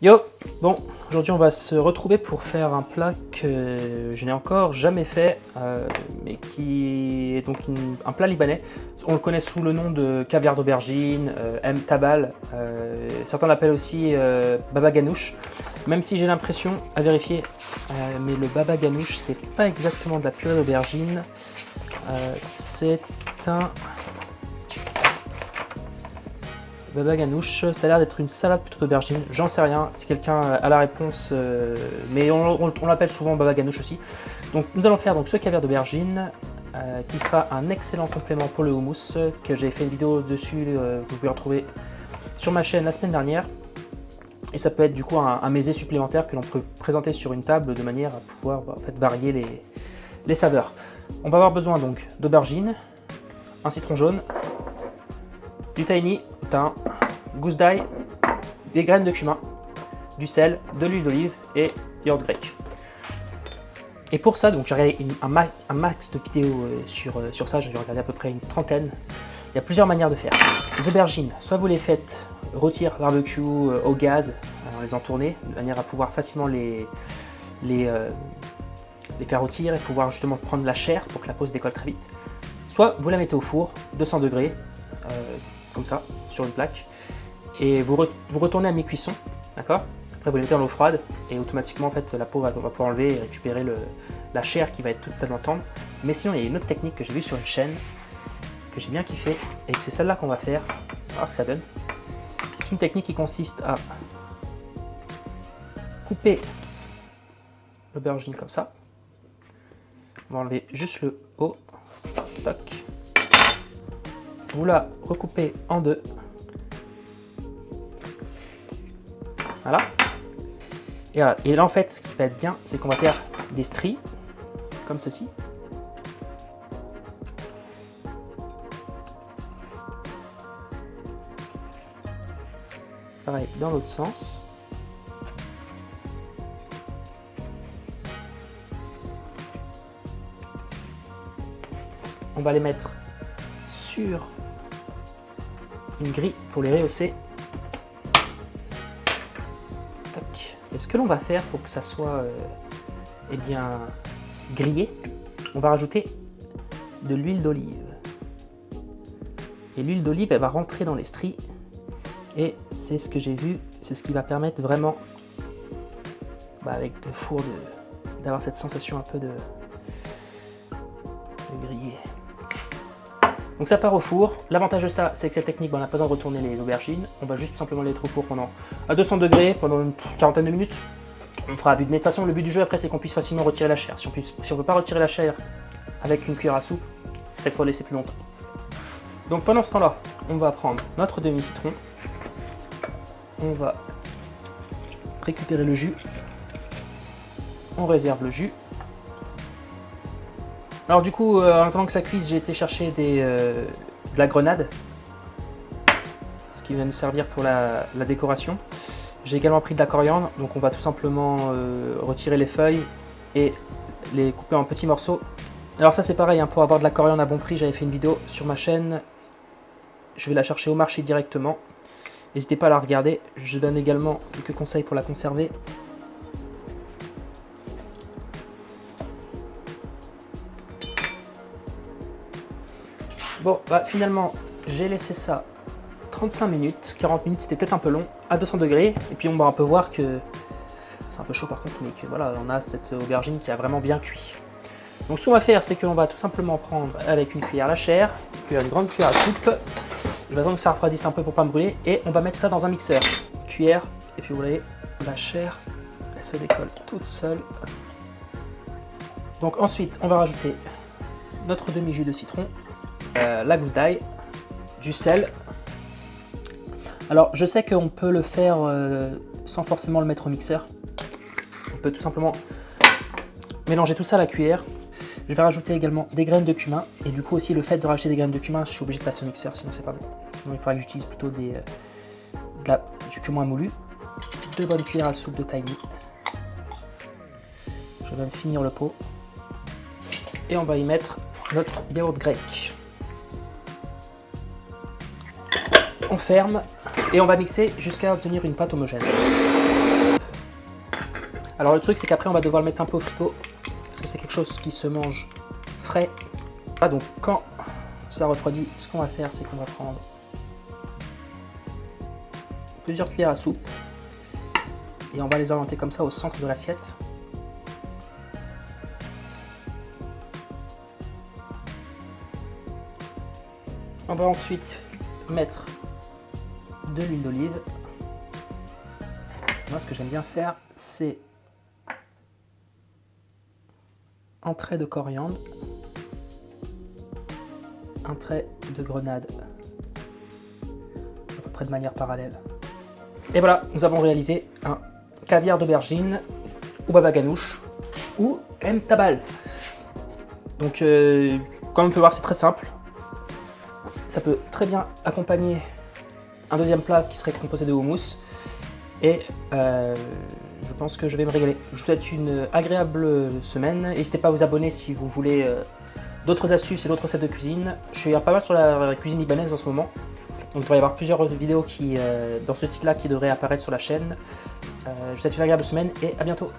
Yo! Bon, aujourd'hui on va se retrouver pour faire un plat que je n'ai encore jamais fait, mais qui est donc un plat libanais. On le connaît sous le nom de caviar d'aubergine, M tabal, certains l'appellent aussi baba ganoush, même si j'ai l'impression, à vérifier, mais le baba ganoush c'est pas exactement de la purée d'aubergine, c'est un... Baba ganoush, ça a l'air d'être une salade plutôt d'aubergine, j'en sais rien, si quelqu'un a la réponse, mais on l'appelle souvent baba ganoush aussi. Donc nous allons faire donc ce caviar d'aubergine, qui sera un excellent complément pour le houmous, que j'ai fait une vidéo dessus, vous pouvez retrouver sur ma chaîne la semaine dernière. Et ça peut être du coup un mésé supplémentaire que l'on peut présenter sur une table de manière à pouvoir en fait, varier les saveurs. On va avoir besoin donc d'aubergine, un citron jaune, du tahini, thym, gousse d'ail, des graines de cumin, du sel, de l'huile d'olive et yaourt grec. Et pour ça, donc j'ai regardé un max de vidéos sur ça, j'ai regardé à peu près une trentaine. Il y a plusieurs manières de faire. Les aubergines, soit vous les faites rôtir barbecue au gaz, en les entourner, de manière à pouvoir facilement les faire rôtir et pouvoir justement prendre la chair pour que la peau se décolle très vite. Soit vous la mettez au four, 200 degrés, comme ça, sur une plaque, et vous retournez à mi-cuisson, d'accord? Après vous les mettez dans l'eau froide, et automatiquement en fait la peau va pouvoir enlever et récupérer la chair qui va être totalement tendre. Mais sinon il y a une autre technique que j'ai vue sur une chaîne, que j'ai bien kiffé, et que c'est celle-là qu'on va faire, on va voir ce que ça donne. C'est une technique qui consiste à couper l'aubergine comme ça, on va enlever juste le haut, tac. Vous la recoupez en deux. Voilà. Et là en fait ce qui va être bien, c'est qu'on va faire des stries comme ceci. Pareil dans l'autre sens. On va les mettre sur une grille pour les rehausser. Tac. Et ce que l'on va faire pour que ça soit eh bien grillé, on va rajouter de l'huile d'olive. Et l'huile d'olive elle va rentrer dans les stries et c'est ce que j'ai vu, c'est ce qui va permettre vraiment avec le four d'avoir cette sensation un peu de grillé. Donc ça part au four. L'avantage de ça, c'est que cette technique, on n'a pas besoin de retourner les aubergines. On va juste simplement les mettre au four à 200 degrés pendant une quarantaine de minutes. On fera à vue de nez. De toute façon, le but du jeu après, c'est qu'on puisse facilement retirer la chair. Si on ne peut pas retirer la chair avec une cuillère à soupe, c'est qu'il faut laisser plus longtemps. Donc pendant ce temps-là, on va prendre notre demi-citron. On va récupérer le jus. On réserve le jus. Alors du coup, en attendant que ça cuise, j'ai été chercher de la grenade, ce qui va nous servir pour la décoration. J'ai également pris de la coriandre, donc on va tout simplement retirer les feuilles et les couper en petits morceaux. Alors ça c'est pareil, hein, pour avoir de la coriandre à bon prix, j'avais fait une vidéo sur ma chaîne. Je vais la chercher au marché directement. N'hésitez pas à la regarder. Je donne également quelques conseils pour la conserver. Bon, finalement, j'ai laissé ça 35 minutes, 40 minutes, c'était peut-être un peu long, à 200 degrés. Et puis on peut voir que c'est un peu chaud par contre, mais que voilà, on a cette aubergine qui a vraiment bien cuit. Donc ce qu'on va faire, c'est qu'on va tout simplement prendre avec une cuillère la chair, une grande cuillère à soupe. Je vais attendre que ça refroidisse un peu pour pas me brûler. Et on va mettre ça dans un mixeur. Cuillère, et puis vous voyez, la chair, elle se décolle toute seule. Donc ensuite, on va rajouter notre demi-jus de citron. La gousse d'ail, du sel. Alors je sais qu'on peut le faire sans forcément le mettre au mixeur. On peut tout simplement mélanger tout ça à la cuillère. Je vais rajouter également des graines de cumin. Et du coup aussi le fait de rajouter des graines de cumin, je suis obligé de passer au mixeur, sinon c'est pas bon. Sinon il faudra que j'utilise plutôt du cumin moulu. 2 bonnes cuillères à soupe de tahini. Je vais finir le pot. Et on va y mettre notre yaourt grec. On ferme et on va mixer jusqu'à obtenir une pâte homogène. Alors le truc c'est qu'après on va devoir le mettre un peu au frigo parce que c'est quelque chose qui se mange frais. Ah, donc quand ça refroidit, ce qu'on va faire c'est qu'on va prendre plusieurs cuillères à soupe et on va les orienter comme ça au centre de l'assiette. On va ensuite mettre de l'huile d'olive. Moi ce que j'aime bien faire c'est un trait de coriandre, un trait de grenade, à peu près de manière parallèle. Et voilà, nous avons réalisé un caviar d'aubergine ou baba ganoush ou tabal. Donc comme on peut voir c'est très simple. Ça peut très bien accompagner un deuxième plat qui serait composé de houmous. Et je pense que je vais me régaler. Je vous souhaite une agréable semaine. N'hésitez pas à vous abonner si vous voulez d'autres astuces et d'autres recettes de cuisine. Je suis pas mal sur la cuisine libanaise en ce moment. Donc il devrait y avoir plusieurs vidéos dans ce style-là qui devraient apparaître sur la chaîne. Je vous souhaite une agréable semaine et à bientôt.